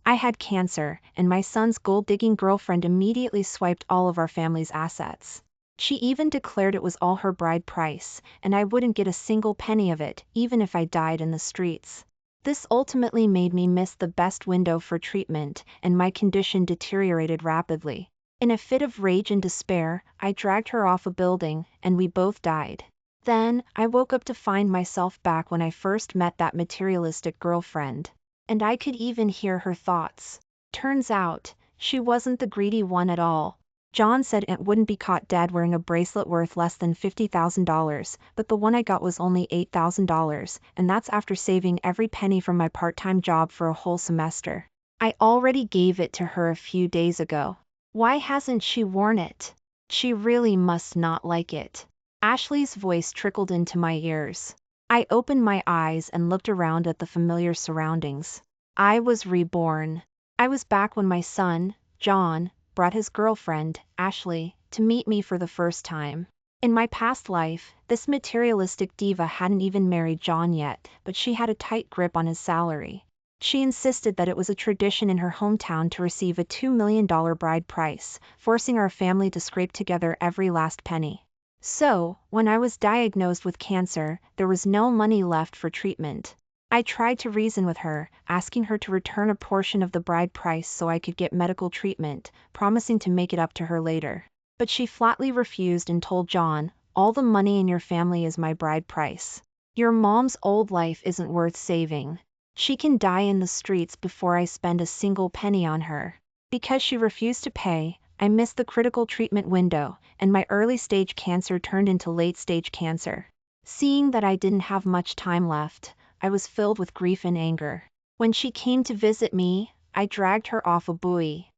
I had cancer, and my son's gold-digging girlfriend immediately swiped all of our family's assets. She even declared it was all her bride price, and I wouldn't get a single penny of it, even if I died in the streets. This ultimately made me miss the best window for treatment, and my condition deteriorated rapidly. In a fit of rage and despair, I dragged her off a building, and we both died. Then, I woke up to find myself back when I first met that materialistic girlfriend. And I could even hear her thoughts. Turns out, she wasn't the greedy one at all. John said Aunt wouldn't be caught dead wearing a bracelet worth less than $50,000, but the one I got was only $8,000, and that's after saving every penny from my part-time job for a whole semester. I already gave it to her a few days ago. Why hasn't she worn it? She really must not like it. Ashley's voice trickled into my ears. I opened my eyes and looked around at the familiar surroundings. I was reborn. I was back when my son, John, brought his girlfriend, Ashley, to meet me for the first time. In my past life, this materialistic diva hadn't even married John yet, but she had a tight grip on his salary. She insisted that it was a tradition in her hometown to receive a $2 million bride price, forcing our family to scrape together every last penny. So, when I was diagnosed with cancer, there was no money left for treatment. I tried to reason with her, asking her to return a portion of the bride price so I could get medical treatment, promising to make it up to her later. But she flatly refused and told John, "All the money in your family is my bride price. Your mom's old life isn't worth saving. She can die in the streets before I spend a single penny on her." Because she refused to pay, I missed the critical treatment window, and my early-stage cancer turned into late-stage cancer. Seeing that I didn't have much time left, I was filled with grief and anger. When she came to visit me, I dragged her off a buoy.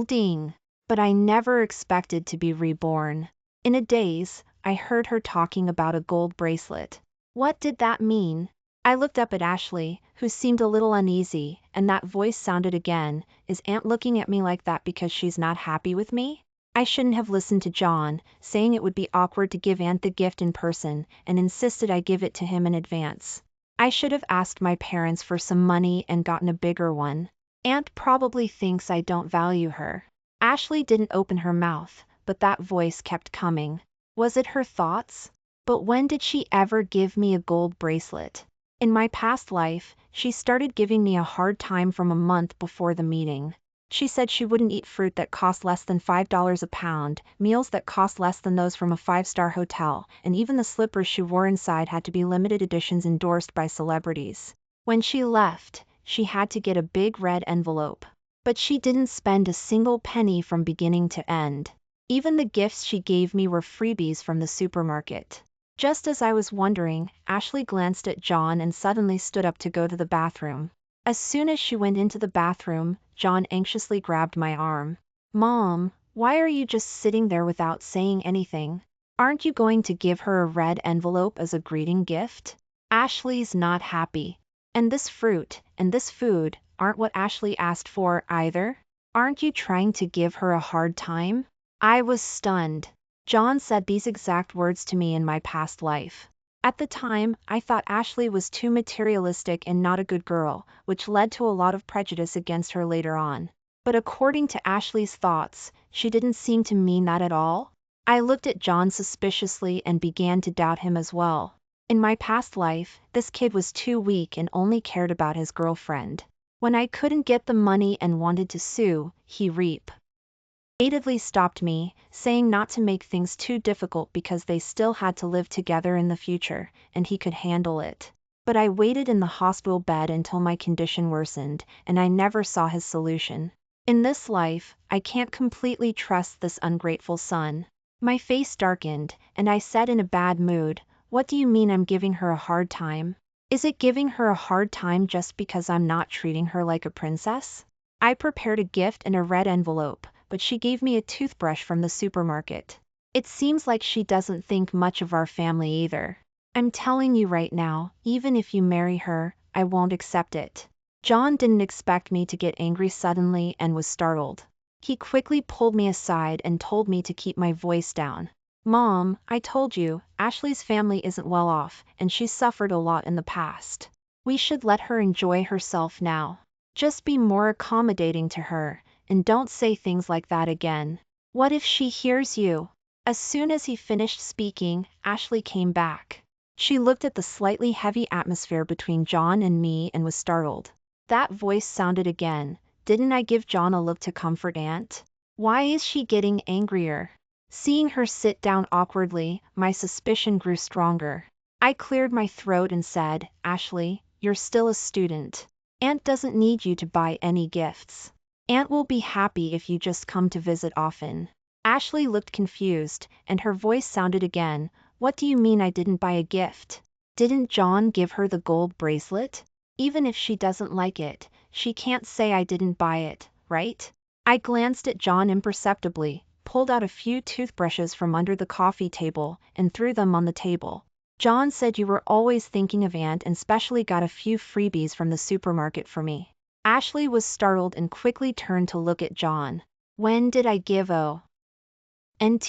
Ding! But I never expected to be reborn. In a daze, I heard her talking about a gold bracelet. What did that mean? I looked up at Ashley, who seemed a little uneasy, and that voice sounded again, "Is Aunt looking at me like that because she's not happy with me?" I shouldn't have listened to John, saying it would be awkward to give Aunt the gift in person, and insisted I give it to him in advance. I should have asked my parents for some money and gotten a bigger one. Aunt probably thinks I don't value her. Ashley didn't open her mouth, but that voice kept coming. Was it her thoughts? But when did she ever give me a gold bracelet? In my past life, she started giving me a hard time from a month before the meeting. She said she wouldn't eat fruit that cost less than $5 a pound, meals that cost less than those from a five-star hotel, and even the slippers she wore inside had to be limited editions endorsed by celebrities. When she left, she had to get a big red envelope. But she didn't spend a single penny from beginning to end. Even the gifts she gave me were freebies from the supermarket. Just as I was wondering, Ashley glanced at John and suddenly stood up to go to the bathroom. As soon as she went into the bathroom, John anxiously grabbed my arm. "Mom, why are you just sitting there without saying anything? Aren't you going to give her a red envelope as a greeting gift?" Ashley's not happy. And this fruit, and this food, aren't what Ashley asked for either. Aren't you trying to give her a hard time? I was stunned. John said these exact words to me in my past life. At the time, I thought Ashley was too materialistic and not a good girl, which led to a lot of prejudice against her later on. But according to Ashley's thoughts, she didn't seem to mean that at all. I looked at John suspiciously and began to doubt him as well. In my past life, this kid was too weak and only cared about his girlfriend. When I couldn't get the money and wanted to sue, he repeatedly stopped me, saying not to make things too difficult because they still had to live together in the future, and he could handle it. But I waited in the hospital bed until my condition worsened, and I never saw his solution. In this life, I can't completely trust this ungrateful son. My face darkened, and I said in a bad mood, "What do you mean I'm giving her a hard time? Is it giving her a hard time just because I'm not treating her like a princess?" I prepared a gift in a red envelope, but she gave me a toothbrush from the supermarket. It seems like she doesn't think much of our family either. I'm telling you right now, even if you marry her, I won't accept it. John didn't expect me to get angry suddenly and was startled. He quickly pulled me aside and told me to keep my voice down. "Mom, I told you, Ashley's family isn't well off, and she's suffered a lot in the past. We should let her enjoy herself now." Just be more accommodating to her, and don't say things like that again. What if she hears you? As soon as he finished speaking, Ashley came back. She looked at the slightly heavy atmosphere between John and me and was startled. That voice sounded again. Didn't I give John a look to comfort Aunt? Why is she getting angrier? Seeing her sit down awkwardly, my suspicion grew stronger. I cleared my throat and said, Ashley, you're still a student. Aunt doesn't need you to buy any gifts. Aunt will be happy if you just come to visit often. Ashley looked confused, and her voice sounded again. What do you mean I didn't buy a gift? Didn't John give her the gold bracelet? Even if she doesn't like it, she can't say I didn't buy it, right? I glanced at John imperceptibly, pulled out a few toothbrushes from under the coffee table, and threw them on the table. John said you were always thinking of Aunt and specially got a few freebies from the supermarket for me. Ashley was startled and quickly turned to look at John. When did I give Aunt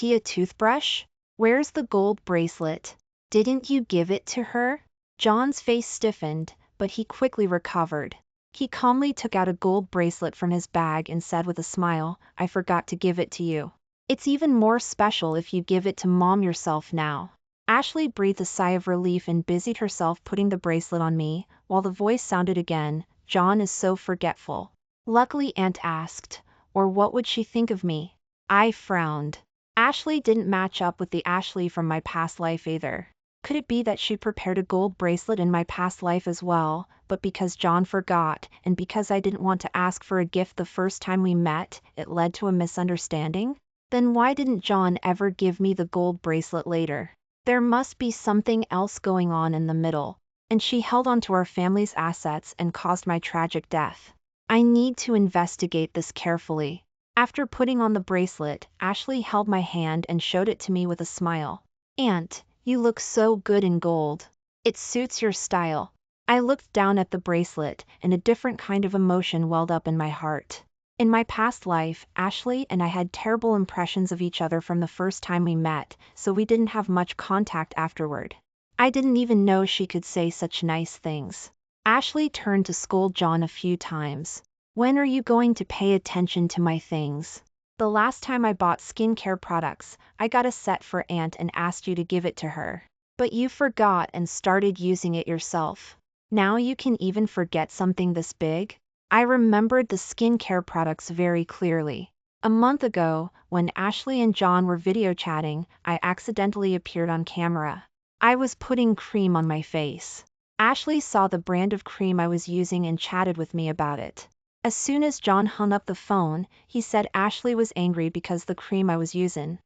a toothbrush? Where's the gold bracelet? Didn't you give it to her? John's face stiffened, but he quickly recovered. He calmly took out a gold bracelet from his bag and said with a smile, I forgot to give it to you. It's even more special if you give it to Mom yourself now. Ashley breathed a sigh of relief and busied herself putting the bracelet on me, while the voice sounded again, John is so forgetful. Luckily Aunt asked, or what would she think of me? I frowned. Ashley didn't match up with the Ashley from my past life either. Could it be that she prepared a gold bracelet in my past life as well, but because John forgot, and because I didn't want to ask for a gift the first time we met, it led to a misunderstanding? Then why didn't John ever give me the gold bracelet later? There must be something else going on in the middle, and she held on to our family's assets and caused my tragic death. I need to investigate this carefully. After putting on the bracelet, Ashley held my hand and showed it to me with a smile. Aunt, you look so good in gold. It suits your style. I looked down at the bracelet, and a different kind of emotion welled up in my heart. In my past life, Ashley and I had terrible impressions of each other from the first time we met, so we didn't have much contact afterward. I didn't even know she could say such nice things. Ashley turned to scold John a few times. When are you going to pay attention to my things? The last time I bought skincare products, I got a set for Aunt and asked you to give it to her. But you forgot and started using it yourself. Now you can even forget something this big? I remembered the skincare products very clearly. A month ago, when Ashley and John were video chatting, I accidentally appeared on camera. I was putting cream on my face. Ashley saw the brand of cream I was using and chatted with me about it. As soon as John hung up the phone, he said Ashley was angry because the cream I was using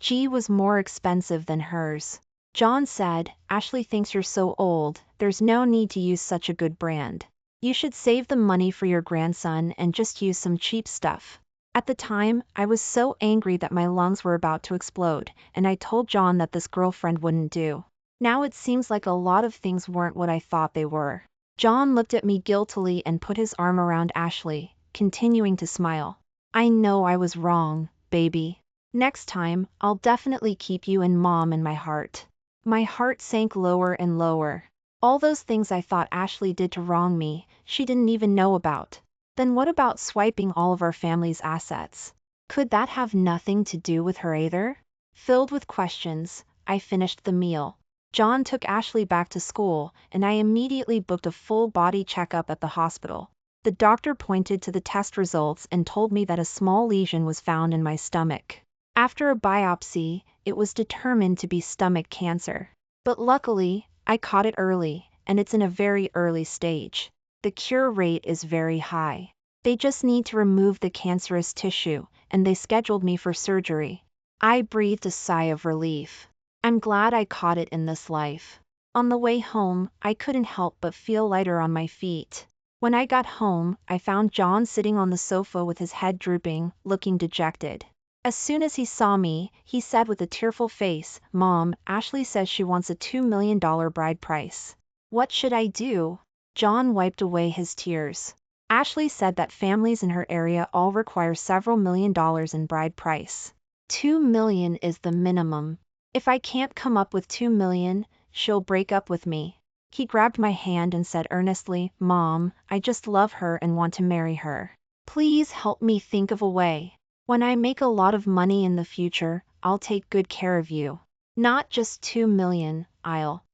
was more expensive than hers. John said, Ashley thinks you're so old, there's no need to use such a good brand. You should save the money for your grandson and just use some cheap stuff. At the time, I was so angry that my lungs were about to explode, and I told John that this girlfriend wouldn't do. Now it seems like a lot of things weren't what I thought they were. John looked at me guiltily and put his arm around Ashley, continuing to smile. I know I was wrong, baby. Next time, I'll definitely keep you and Mom in my heart. My heart sank lower and lower. All those things I thought Ashley did to wrong me, she didn't even know about. Then what about swiping all of our family's assets? Could that have nothing to do with her either? Filled with questions, I finished the meal. John took Ashley back to school, and I immediately booked a full-body checkup at the hospital. The doctor pointed to the test results and told me that a small lesion was found in my stomach. After a biopsy, it was determined to be stomach cancer. But luckily, I caught it early, and it's in a very early stage. The cure rate is very high. They just need to remove the cancerous tissue, and they scheduled me for surgery. I breathed a sigh of relief. I'm glad I caught it in this life. On the way home, I couldn't help but feel lighter on my feet. When I got home, I found John sitting on the sofa with his head drooping, looking dejected. As soon as he saw me, he said with a tearful face, Mom, Ashley says she wants a $2 million bride price. What should I do? John wiped away his tears. Ashley said that families in her area all require several $1,000,000 in bride price. $2 million is the minimum. If I can't come up with $2 million, she'll break up with me. He grabbed my hand and said earnestly, "Mom, I just love her and want to marry her. Please help me think of a way. When I make a lot of money in the future, I'll take good care of you. Not just 2 million, I'll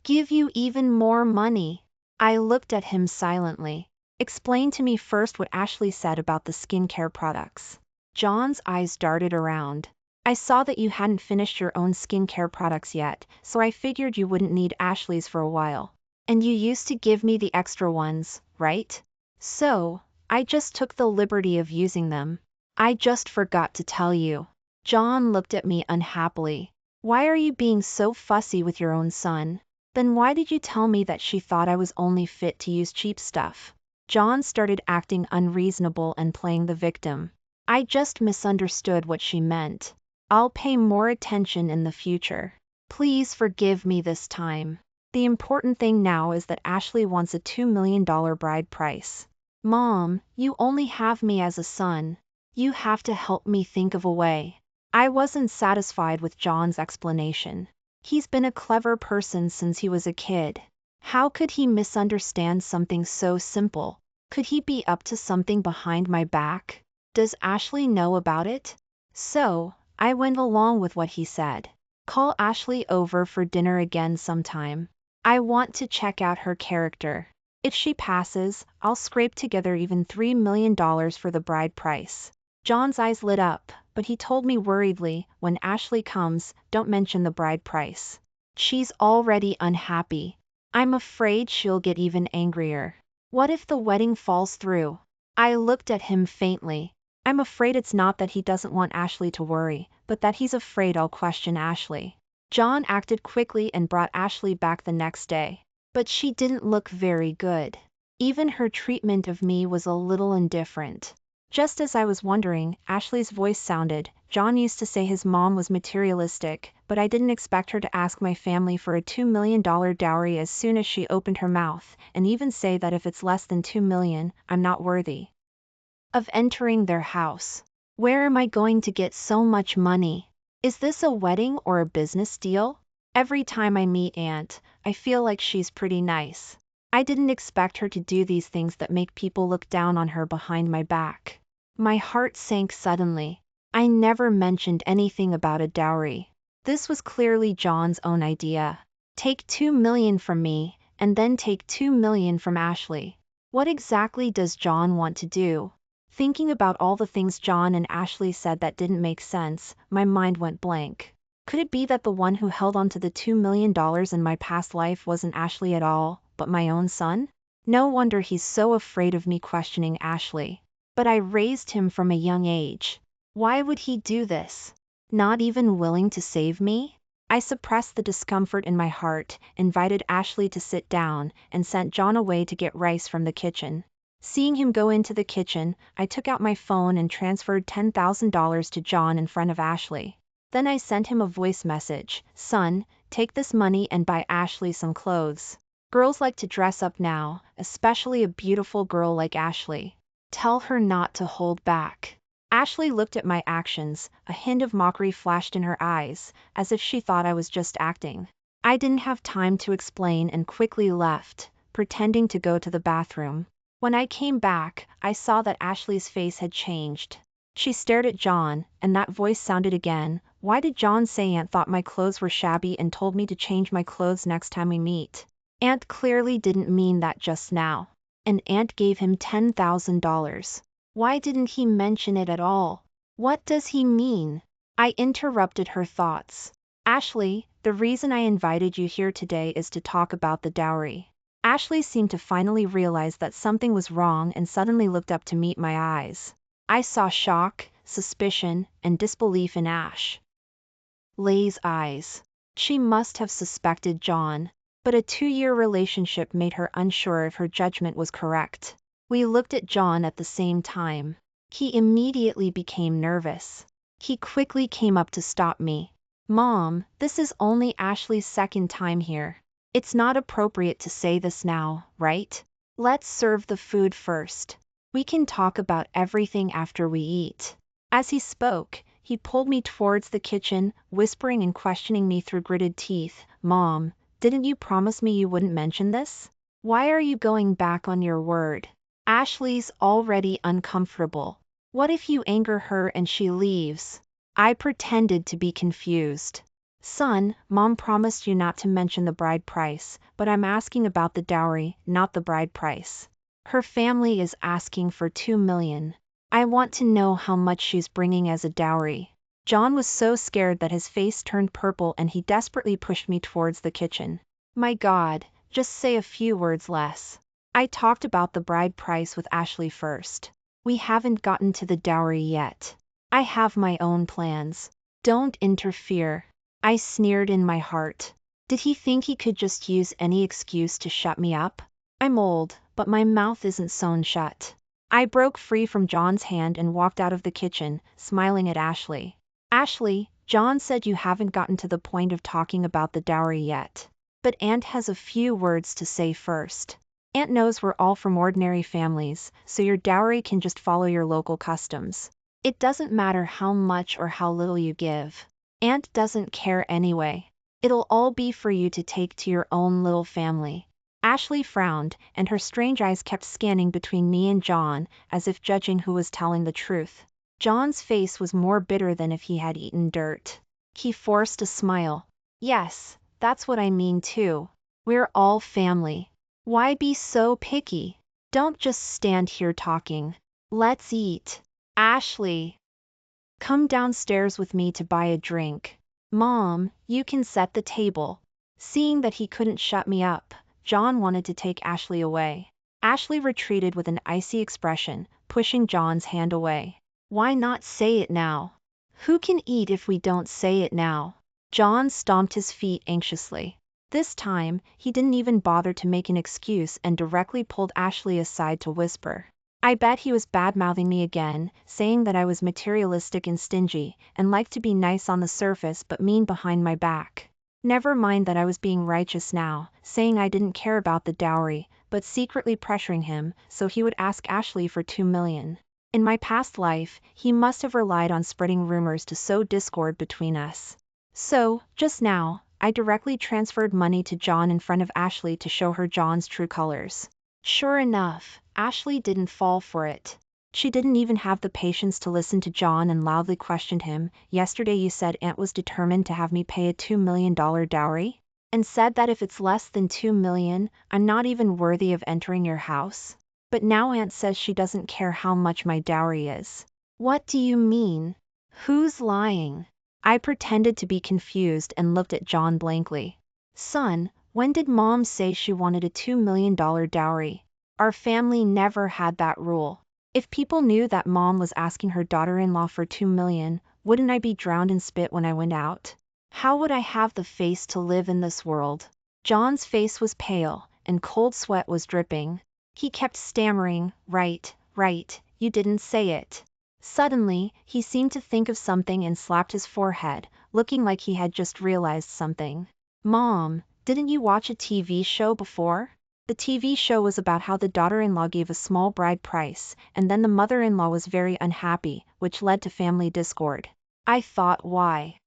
give you even more money." I looked at him silently. "Explain to me first what Ashley said about the skincare products." John's eyes darted around. "I saw that you hadn't finished your own skincare products yet, so I figured you wouldn't need Ashley's for a while. And you used to give me the extra ones, right? So, I just took the liberty of using them. I just forgot to tell you." John looked at me unhappily. "Why are you being so fussy with your own son? Then why did you tell me that she thought I was only fit to use cheap stuff?" John started acting unreasonable and playing the victim. "I just misunderstood what she meant. I'll pay more attention in the future. Please forgive me this time. The important thing now is that Ashley wants a $2 million bride price. Mom, you only have me as a son. You have to help me think of a way." I wasn't satisfied with John's explanation. He's been a clever person since he was a kid. How could he misunderstand something so simple? Could he be up to something behind my back? Does Ashley know about it? So, I went along with what he said. "Call Ashley over for dinner again sometime. I want to check out her character. If she passes, I'll scrape together even $3 million for the bride price." John's eyes lit up, but he told me worriedly, "When Ashley comes, don't mention the bride price. She's already unhappy. I'm afraid she'll get even angrier. What if the wedding falls through?" I looked at him faintly. "I'm afraid it's not that he doesn't want Ashley to worry, but that he's afraid I'll question Ashley." John acted quickly and brought Ashley back the next day. But she didn't look very good. Even her treatment of me was a little indifferent. Just as I was wondering, Ashley's voice sounded. "John used to say his mom was materialistic, but I didn't expect her to ask my family for a $2 million dowry as soon as she opened her mouth, and even say that if it's less than 2 million, I'm not worthy of entering their house. Where am I going to get so much money? Is this a wedding or a business deal? Every time I meet Aunt, I feel like she's pretty nice. I didn't expect her to do these things that make people look down on her behind my back." My heart sank suddenly. I never mentioned anything about a dowry. This was clearly John's own idea. Take 2 million from me, and then take 2 million from Ashley. What exactly does John want to do? Thinking about all the things John and Ashley said that didn't make sense, my mind went blank. Could it be that the one who held on to the $2 million in my past life wasn't Ashley at all, but my own son? No wonder he's so afraid of me questioning Ashley. But I raised him from a young age. Why would he do this? Not even willing to save me? I suppressed the discomfort in my heart, invited Ashley to sit down, and sent John away to get rice from the kitchen. Seeing him go into the kitchen, I took out my phone and transferred $10,000 to John in front of Ashley. Then I sent him a voice message. "Son, take this money and buy Ashley some clothes. Girls like to dress up now, especially a beautiful girl like Ashley. Tell her not to hold back." Ashley looked at my actions, a hint of mockery flashed in her eyes, as if she thought I was just acting. I didn't have time to explain and quickly left, pretending to go to the bathroom. When I came back, I saw that Ashley's face had changed. She stared at John, and that voice sounded again. "Why did John say Aunt thought my clothes were shabby and told me to change my clothes next time we meet? Aunt clearly didn't mean that just now. And Aunt gave him $10,000. Why didn't he mention it at all? What does he mean?" I interrupted her thoughts. "Ashley, the reason I invited you here today is to talk about the dowry." Ashley seemed to finally realize that something was wrong and suddenly looked up to meet my eyes. I saw shock, suspicion, and disbelief in Ashley's eyes. She must have suspected John. But a 2-year relationship made her unsure if her judgment was correct. We looked at John at the same time. He immediately became nervous. He quickly came up to stop me. "Mom, this is only Ashley's second time here. It's not appropriate to say this now, right? Let's serve the food first. We can talk about everything after we eat." As he spoke, he pulled me towards the kitchen, whispering and questioning me through gritted teeth. "Mom, Didn't you promise me you wouldn't mention this? Why are you going back on your word? Ashley's already uncomfortable. What if you anger her and she leaves? I pretended to be confused. Son, Mom promised you not to mention the bride price, but I'm asking about the dowry, not the bride price. Her family is asking for $2 million. I want to know how much she's bringing as a dowry. John was so scared that his face turned purple and he desperately pushed me towards the kitchen. My God, just say a few words less. I talked about the bride price with Ashley first. We haven't gotten to the dowry yet. I have my own plans. Don't interfere. I sneered in my heart. Did he think he could just use any excuse to shut me up? I'm old, but my mouth isn't sewn shut. I broke free from John's hand and walked out of the kitchen, smiling at Ashley. Ashley, John said you haven't gotten to the point of talking about the dowry yet. But Aunt has a few words to say first. Aunt knows we're all from ordinary families, so your dowry can just follow your local customs. It doesn't matter how much or how little you give. Aunt doesn't care anyway. It'll all be for you to take to your own little family. Ashley frowned, and her strange eyes kept scanning between me and John, as if judging who was telling the truth. John's face was more bitter than if he had eaten dirt. He forced a smile. Yes, that's what I mean too. We're all family. Why be so picky? Don't just stand here talking. Let's eat. Ashley, come downstairs with me to buy a drink. Mom, you can set the table. Seeing that he couldn't shut me up, John wanted to take Ashley away. Ashley retreated with an icy expression, pushing John's hand away. Why not say it now? Who can eat if we don't say it now? John stomped his feet anxiously. This time, he didn't even bother to make an excuse and directly pulled Ashley aside to whisper. I bet he was bad-mouthing me again, saying that I was materialistic and stingy, and liked to be nice on the surface but mean behind my back. Never mind that I was being righteous now, saying I didn't care about the dowry, but secretly pressuring him so he would ask Ashley for $2 million. In my past life, he must have relied on spreading rumors to sow discord between us. So, just now, I directly transferred money to John in front of Ashley to show her John's true colors. Sure enough, Ashley didn't fall for it. She didn't even have the patience to listen to John and loudly questioned him. Yesterday you said Aunt was determined to have me pay a $2 million dowry? And said that if it's less than $2 million, I'm not even worthy of entering your house? But now Aunt says she doesn't care how much my dowry is. What do you mean? Who's lying? I pretended to be confused and looked at John blankly. Son, when did Mom say she wanted a $2 million dowry? Our family never had that rule. If people knew that Mom was asking her daughter-in-law for $2 million, wouldn't I be drowned in spit when I went out? How would I have the face to live in this world? John's face was pale, and cold sweat was dripping. He kept stammering, right, you didn't say it. Suddenly, he seemed to think of something and slapped his forehead, looking like he had just realized something. Mom, didn't you watch a TV show before? The TV show was about how the daughter-in-law gave a small bride price, and then the mother-in-law was very unhappy, which led to family discord. I thought, why?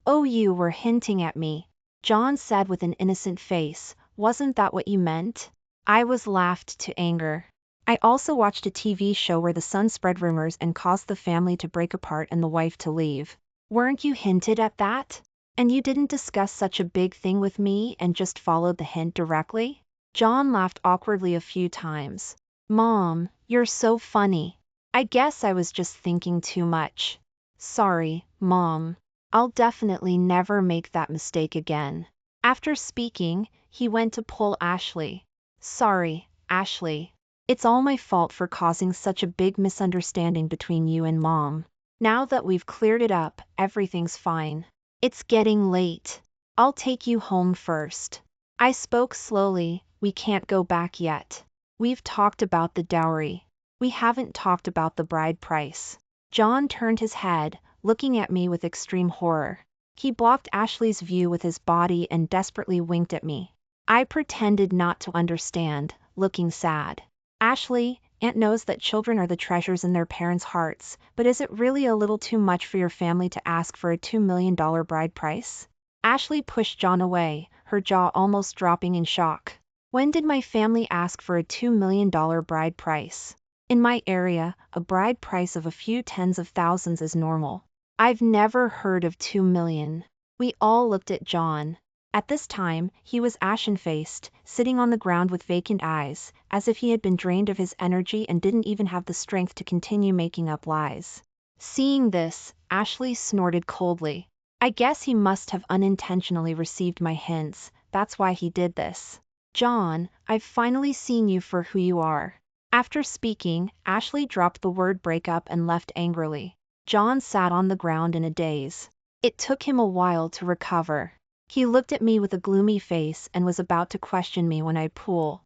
Oh, you were hinting at me, John said with an innocent face. Wasn't that what you meant? I was laughed to anger. I also watched a TV show where the son spread rumors and caused the family to break apart and the wife to leave. Weren't you hinted at that? And you didn't discuss such a big thing with me and just followed the hint directly? John laughed awkwardly a few times. Mom, you're so funny. I guess I was just thinking too much. Sorry, Mom. I'll definitely never make that mistake again. After speaking, he went to pull Ashley. Sorry, Ashley. It's all my fault for causing such a big misunderstanding between you and Mom. Now that we've cleared it up, everything's fine. It's getting late. I'll take you home first. I spoke slowly. We can't go back yet. We've talked about the dowry. We haven't talked about the bride price. John turned his head, looking at me with extreme horror. He blocked Ashley's view with his body and desperately winked at me. I pretended not to understand, looking sad. Ashley, Aunt knows that children are the treasures in their parents' hearts, but is it really a little too much for your family to ask for a $2 million bride price? Ashley pushed John away, her jaw almost dropping in shock. When did my family ask for a $2 million bride price? In my area, a bride price of a few tens of thousands is normal. I've never heard of 2 million. We all looked at John. At this time, he was ashen-faced, sitting on the ground with vacant eyes, as if he had been drained of his energy and didn't even have the strength to continue making up lies. Seeing this, Ashley snorted coldly. I guess he must have unintentionally received my hints, that's why he did this. John, I've finally seen you for who you are. After speaking, Ashley dropped the word breakup and left angrily. John sat on the ground in a daze. It took him a while to recover. He looked at me with a gloomy face and was about to question me when I pulled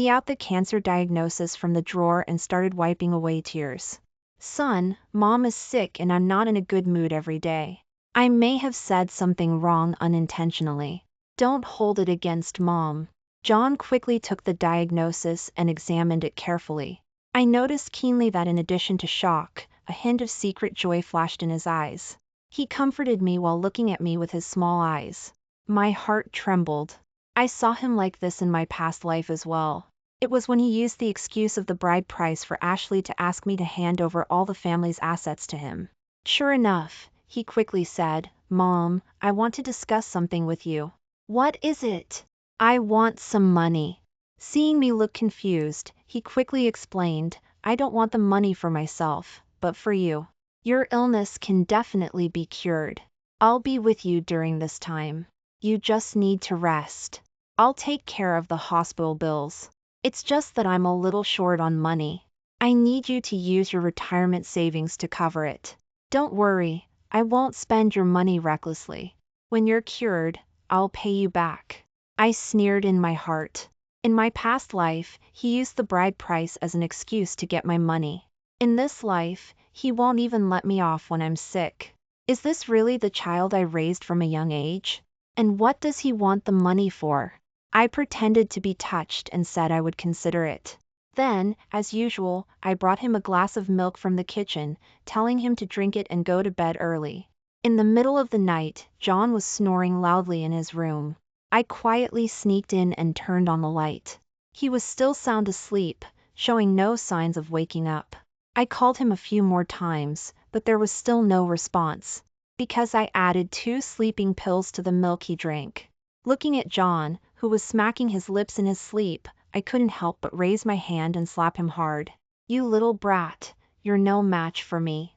out the cancer diagnosis from the drawer and started wiping away tears. Son, Mom is sick and I'm not in a good mood every day. I may have said something wrong unintentionally. Don't hold it against Mom. John quickly took the diagnosis and examined it carefully. I noticed keenly that in addition to shock, a hint of secret joy flashed in his eyes. He comforted me while looking at me with his small eyes. My heart trembled. I saw him like this in my past life as well. It was when he used the excuse of the bride price for Ashley to ask me to hand over all the family's assets to him. Sure enough, he quickly said, Mom, I want to discuss something with you. What is it? I want some money. Seeing me look confused, he quickly explained, I don't want the money for myself, but for you. Your illness can definitely be cured. I'll be with you during this time. You just need to rest. I'll take care of the hospital bills. It's just that I'm a little short on money. I need you to use your retirement savings to cover it. Don't worry, I won't spend your money recklessly. When you're cured, I'll pay you back. I sneered in my heart. In my past life, he used the bride price as an excuse to get my money. In this life, he won't even let me off when I'm sick. Is this really the child I raised from a young age? And what does he want the money for? I pretended to be touched and said I would consider it. Then, as usual, I brought him a glass of milk from the kitchen, telling him to drink it and go to bed early. In the middle of the night, John was snoring loudly in his room. I quietly sneaked in and turned on the light. He was still sound asleep, showing no signs of waking up. I called him a few more times, but there was still no response, because I added 2 sleeping pills to the milk he drank. Looking at John, who was smacking his lips in his sleep, I couldn't help but raise my hand and slap him hard. You little brat, you're no match for me.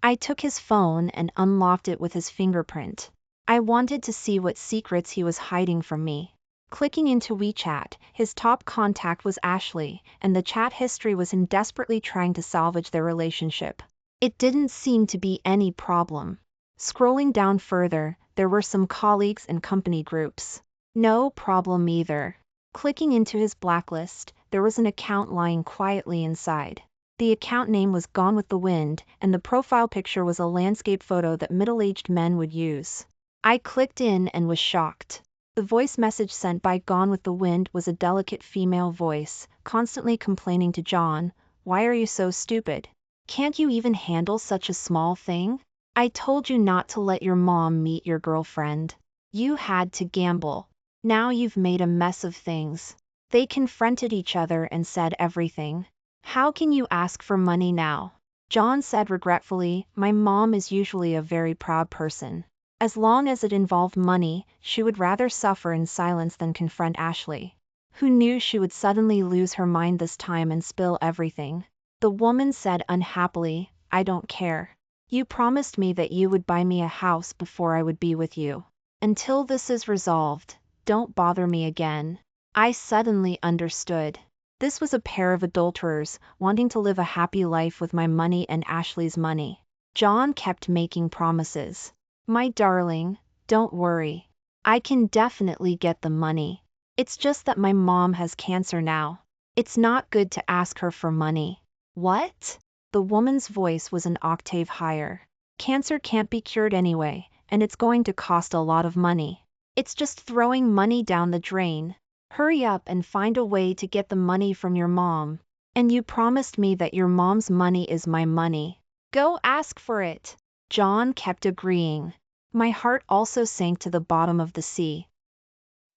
I took his phone and unlocked it with his fingerprint. I wanted to see what secrets he was hiding from me. Clicking into WeChat, his top contact was Ashley, and the chat history was him desperately trying to salvage their relationship. It didn't seem to be any problem. Scrolling down further, there were some colleagues and company groups. No problem either. Clicking into his blacklist, there was an account lying quietly inside. The account name was Gone with the Wind, and the profile picture was a landscape photo that middle-aged men would use. I clicked in and was shocked. The voice message sent by Gone with the Wind was a delicate female voice, constantly complaining to John, "Why are you so stupid? Can't you even handle such a small thing? I told you not to let your mom meet your girlfriend. You had to gamble. Now you've made a mess of things." They confronted each other and said everything. "How can you ask for money now?" John said regretfully, "My mom is usually a very proud person. As long as it involved money, she would rather suffer in silence than confront Ashley. Who knew she would suddenly lose her mind this time and spill everything?" The woman said unhappily, "I don't care. You promised me that you would buy me a house before I would be with you. Until this is resolved, don't bother me again." I suddenly understood. This was a pair of adulterers, wanting to live a happy life with my money and Ashley's money. John kept making promises. "My darling, don't worry. I can definitely get the money. It's just that my mom has cancer now. It's not good to ask her for money." "What?" The woman's voice was an octave higher. "Cancer can't be cured anyway, and it's going to cost a lot of money. It's just throwing money down the drain. Hurry up and find a way to get the money from your mom. And you promised me that your mom's money is my money. Go ask for it." John kept agreeing. My heart also sank to the bottom of the sea.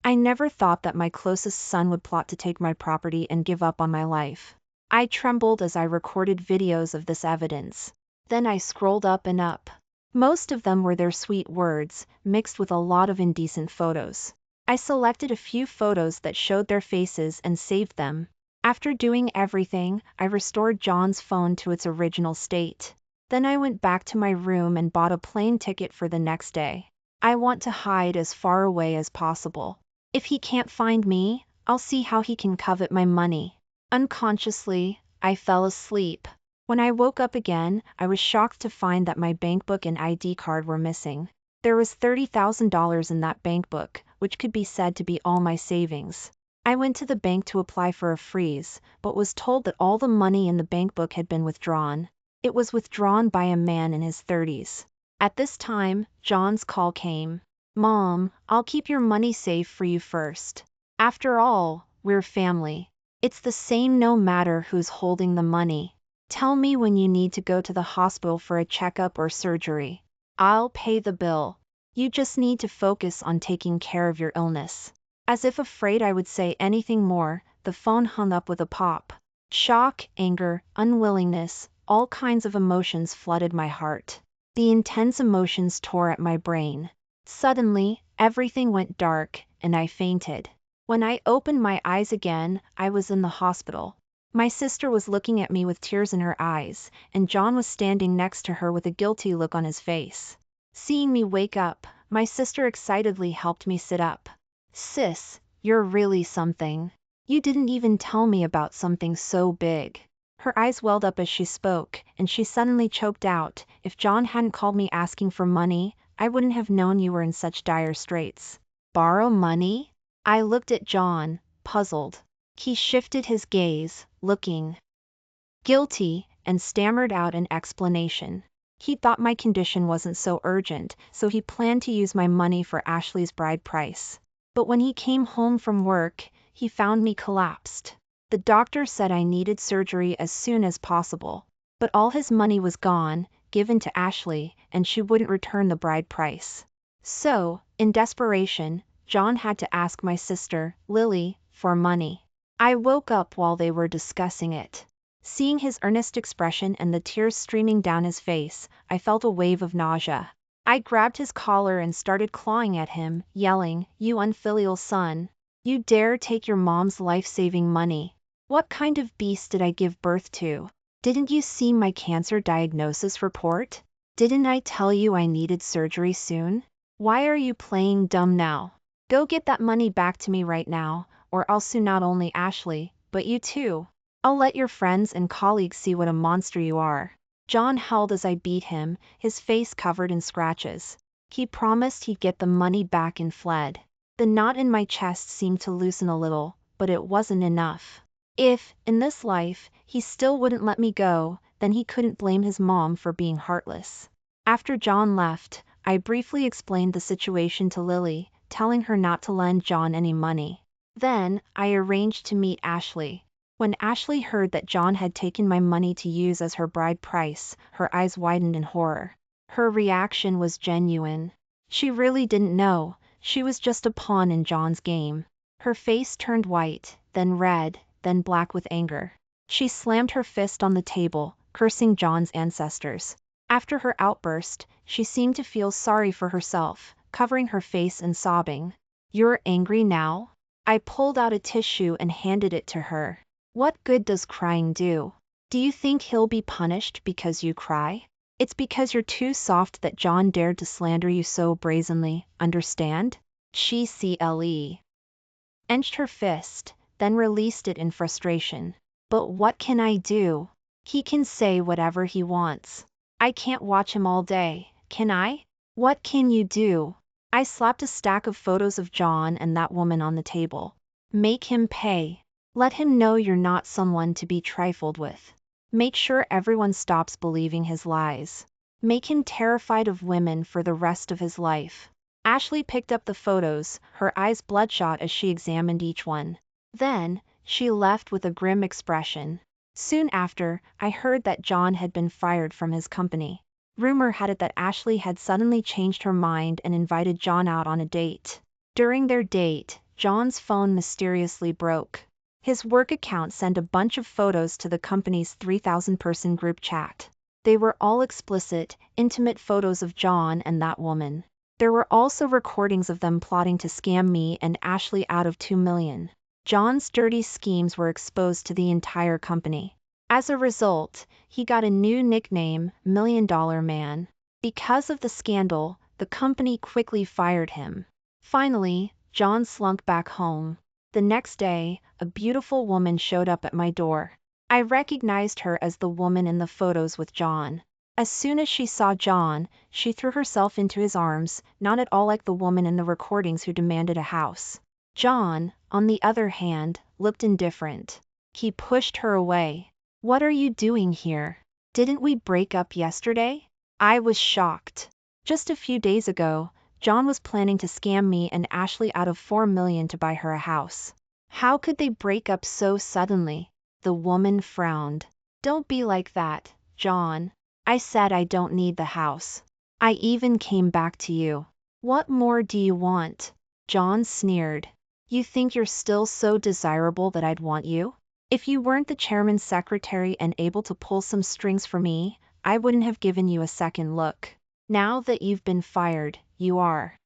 I never thought that my closest son would plot to take my property and give up on my life. I trembled as I recorded videos of this evidence. Then I scrolled up and up. Most of them were their sweet words, mixed with a lot of indecent photos. I selected a few photos that showed their faces and saved them. After doing everything, I restored John's phone to its original state. Then I went back to my room and bought a plane ticket for the next day. I want to hide as far away as possible. If he can't find me, I'll see how he can covet my money. Unconsciously, I fell asleep. When I woke up again, I was shocked to find that my bank book and ID card were missing. There was $30,000 in that bank book, which could be said to be all my savings. I went to the bank to apply for a freeze, but was told that all the money in the bank book had been withdrawn. It was withdrawn by a man in his 30s. At this time, John's call came. "Mom, I'll keep your money safe for you first. After all, we're family. It's the same no matter who's holding the money. Tell me when you need to go to the hospital for a checkup or surgery. I'll pay the bill. You just need to focus on taking care of your illness." As if afraid I would say anything more, the phone hung up with a pop. Shock, anger, unwillingness, all kinds of emotions flooded my heart. The intense emotions tore at my brain. Suddenly, everything went dark, and I fainted. When I opened my eyes again, I was in the hospital. My sister was looking at me with tears in her eyes, and John was standing next to her with a guilty look on his face. Seeing me wake up, my sister excitedly helped me sit up. "Sis, you're really something. You didn't even tell me about something so big." Her eyes welled up as she spoke, and she suddenly choked out, "If John hadn't called me asking for money, I wouldn't have known you were in such dire straits." "Borrow money?" I looked at John, puzzled. He shifted his gaze, looking guilty, and stammered out an explanation. He thought my condition wasn't so urgent, so he planned to use my money for Ashley's bride price. But when he came home from work, he found me collapsed. The doctor said I needed surgery as soon as possible. But all his money was gone, given to Ashley, and she wouldn't return the bride price. So, in desperation, John had to ask my sister, Lily, for money. I woke up while they were discussing it. Seeing his earnest expression and the tears streaming down his face, I felt a wave of nausea. I grabbed his collar and started clawing at him, yelling, "You unfilial son! You dare take your mom's life-saving money! What kind of beast did I give birth to? Didn't you see my cancer diagnosis report? Didn't I tell you I needed surgery soon? Why are you playing dumb now? Go get that money back to me right now, or I'll sue not only Ashley, but you too. I'll let your friends and colleagues see what a monster you are." John howled as I beat him, his face covered in scratches. He promised he'd get the money back and fled. The knot in my chest seemed to loosen a little, but it wasn't enough. If, in this life, he still wouldn't let me go, then he couldn't blame his mom for being heartless. After John left, I briefly explained the situation to Lily, telling her not to lend John any money. Then, I arranged to meet Ashley. When Ashley heard that John had taken my money to use as her bride price, her eyes widened in horror. Her reaction was genuine. She really didn't know, she was just a pawn in John's game. Her face turned white, then red, then black with anger. She slammed her fist on the table, cursing John's ancestors. After her outburst, she seemed to feel sorry for herself, covering her face and sobbing. "You're angry now?" I pulled out a tissue and handed it to her. "What good does crying do? Do you think he'll be punished because you cry? It's because you're too soft that John dared to slander you so brazenly, understand?" She clenched her fist, then released it in frustration. "But what can I do? He can say whatever he wants. I can't watch him all day, can I? What can you do?" I slapped a stack of photos of John and that woman on the table. "Make him pay. Let him know you're not someone to be trifled with. Make sure everyone stops believing his lies. Make him terrified of women for the rest of his life." Ashley picked up the photos, her eyes bloodshot as she examined each one. Then, she left with a grim expression. Soon after, I heard that John had been fired from his company. Rumor had it that Ashley had suddenly changed her mind and invited John out on a date. During their date, John's phone mysteriously broke. His work account sent a bunch of photos to the company's 3,000-person group chat. They were all explicit, intimate photos of John and that woman. There were also recordings of them plotting to scam me and Ashley out of $2 million. John's dirty schemes were exposed to the entire company. As a result, he got a new nickname, $1 Million Man. Because of the scandal, the company quickly fired him. Finally, John slunk back home. The next day, a beautiful woman showed up at my door. I recognized her as the woman in the photos with John. As soon as she saw John, she threw herself into his arms, not at all like the woman in the recordings who demanded a house. John, on the other hand, looked indifferent. He pushed her away. "What are you doing here? Didn't we break up yesterday?" I was shocked. Just a few days ago, John was planning to scam me and Ashley out of $4 million to buy her a house. How could they break up so suddenly? The woman frowned. "Don't be like that, John. I said I don't need the house. I even came back to you. What more do you want?" John sneered. "You think you're still so desirable that I'd want you? If you weren't the chairman's secretary and able to pull some strings for me, I wouldn't have given you a second look. Now that you've been fired, you are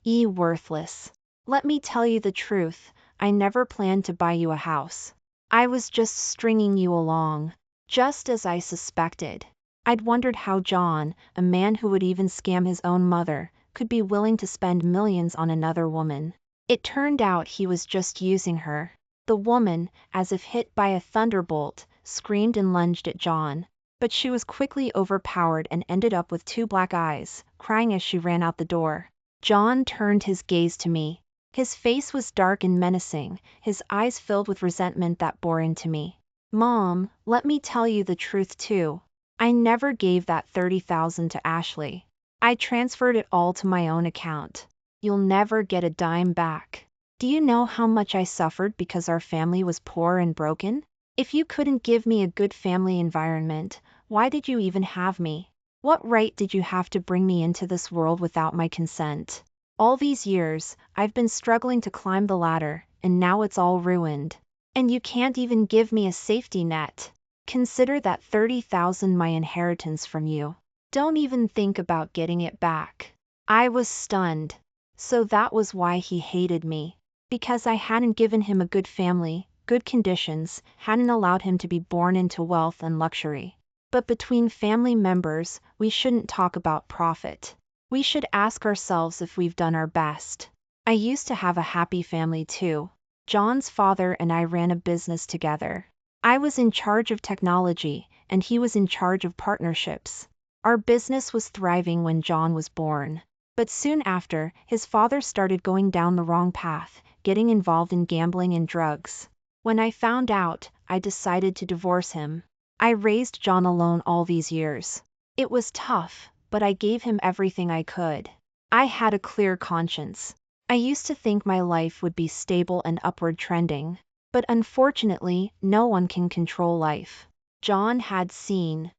worthless. Let me tell you the truth, I never planned to buy you a house. I was just stringing you along. Just as I suspected. I'd wondered how John, a man who would even scam his own mother, could be willing to spend millions on another woman. It turned out he was just using her. The woman, as if hit by a thunderbolt, screamed and lunged at John. But she was quickly overpowered and ended up with 2 black eyes, crying as she ran out the door. John turned his gaze to me. His face was dark and menacing, his eyes filled with resentment that bore into me. "Mom, let me tell you the truth too. I never gave that $30,000 to Ashley. I transferred it all to my own account. You'll never get a dime back. Do you know how much I suffered because our family was poor and broken? If you couldn't give me a good family environment, why did you even have me? What right did you have to bring me into this world without my consent? All these years, I've been struggling to climb the ladder, and now it's all ruined. And you can't even give me a safety net. Consider that $30,000 my inheritance from you. Don't even think about getting it back." I was stunned. So that was why he hated me. Because I hadn't given him a good family, good conditions, hadn't allowed him to be born into wealth and luxury. But between family members, we shouldn't talk about profit. We should ask ourselves if we've done our best. I used to have a happy family too. John's father and I ran a business together. I was in charge of technology, and he was in charge of partnerships. Our business was thriving when John was born. But soon after, his father started going down the wrong path, getting involved in gambling and drugs. When I found out, I decided to divorce him. I raised John alone all these years. It was tough, but I gave him everything I could. I had a clear conscience. I used to think my life would be stable and upward trending. But unfortunately, no one can control life. John had seen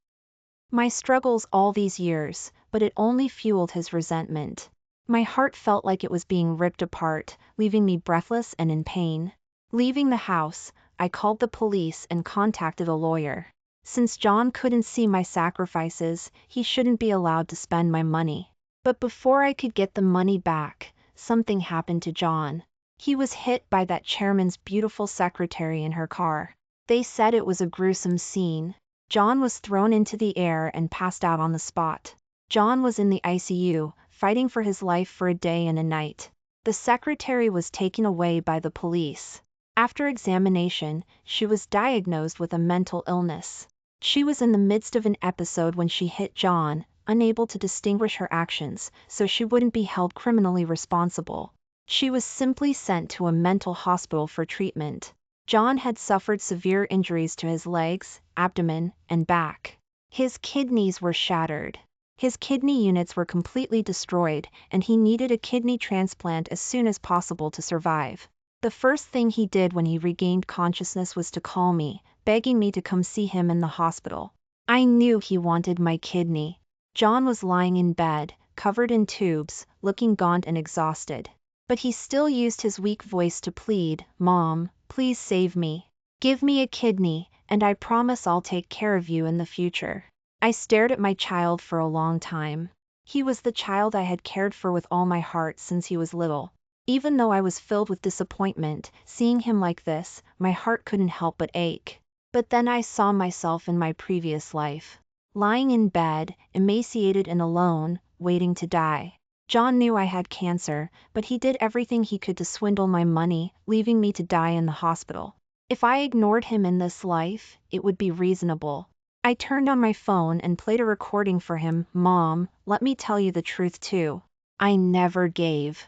my struggles all these years, but it only fueled his resentment. My heart felt like it was being ripped apart, leaving me breathless and in pain. Leaving the house, I called the police and contacted a lawyer. Since John couldn't see my sacrifices, he shouldn't be allowed to spend my money. But before I could get the money back, something happened to John. He was hit by that chairman's beautiful secretary in her car. They said it was a gruesome scene. John was thrown into the air and passed out on the spot. John was in the ICU, fighting for his life for a day and a night. The secretary was taken away by the police. After examination, she was diagnosed with a mental illness. She was in the midst of an episode when she hit John, unable to distinguish her actions, so she wouldn't be held criminally responsible. She was simply sent to a mental hospital for treatment. John had suffered severe injuries to his legs, abdomen, and back. His kidneys were shattered. His kidney units were completely destroyed, and he needed a kidney transplant as soon as possible to survive. The first thing he did when he regained consciousness was to call me, begging me to come see him in the hospital. I knew he wanted my kidney. John was lying in bed, covered in tubes, looking gaunt and exhausted. but he still used his weak voice to plead, "Mom, please save me. Give me a kidney, and I promise I'll take care of you in the future." I stared at my child for a long time. He was the child I had cared for with all my heart since he was little. Even though I was filled with disappointment, seeing him like this, my heart couldn't help but ache. But then I saw myself in my previous life. Lying in bed, emaciated and alone, waiting to die. John knew I had cancer, but he did everything he could to swindle my money, leaving me to die in the hospital. If I ignored him in this life, it would be reasonable. I turned on my phone and played a recording for him. "Mom, let me tell you the truth too. I never gave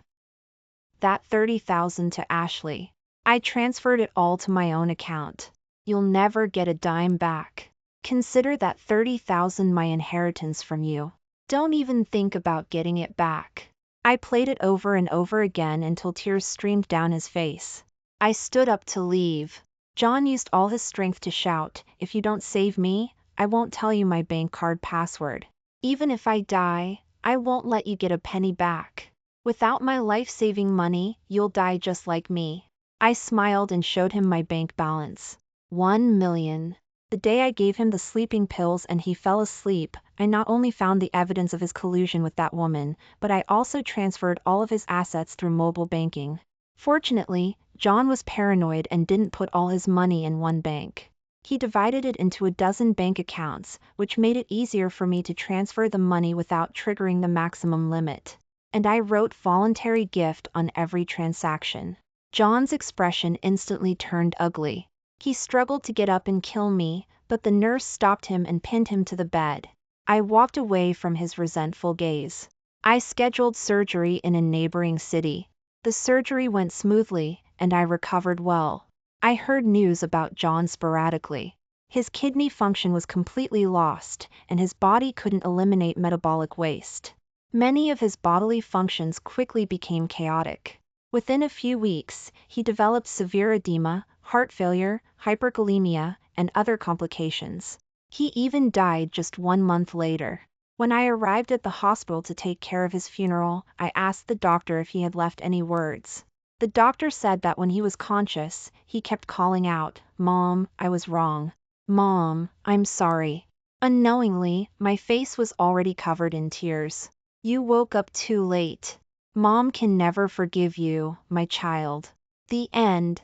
that $30,000 to Ashley. I transferred it all to my own account. You'll never get a dime back. Consider that $30,000 my inheritance from you. Don't even think about getting it back." I played it over and over again until tears streamed down his face. I stood up to leave. John used all his strength to shout, "If you don't save me, I won't tell you my bank card password. Even if I die, I won't let you get a penny back. Without my life-saving money, you'll die just like me." I smiled and showed him my bank balance. 1 million. The day I gave him the sleeping pills and he fell asleep, I not only found the evidence of his collusion with that woman, but I also transferred all of his assets through mobile banking. Fortunately, John was paranoid and didn't put all his money in one bank. He divided it into a dozen bank accounts, which made it easier for me to transfer the money without triggering the maximum limit. And I wrote "voluntary gift" on every transaction. John's expression instantly turned ugly. He struggled to get up and kill me, but the nurse stopped him and pinned him to the bed. I walked away from his resentful gaze. I scheduled surgery in a neighboring city. The surgery went smoothly, and I recovered well. I heard news about John sporadically. His kidney function was completely lost, and his body couldn't eliminate metabolic waste. Many of his bodily functions quickly became chaotic. Within a few weeks, he developed severe edema, heart failure, hyperkalemia, and other complications. He even died just 1 month later. When I arrived at the hospital to take care of his funeral, I asked the doctor if he had left any words. The doctor said that when he was conscious, he kept calling out, "Mom, I was wrong. Mom, I'm sorry." Unknowingly, my face was already covered in tears. "You woke up too late. Mom can never forgive you, my child." The end.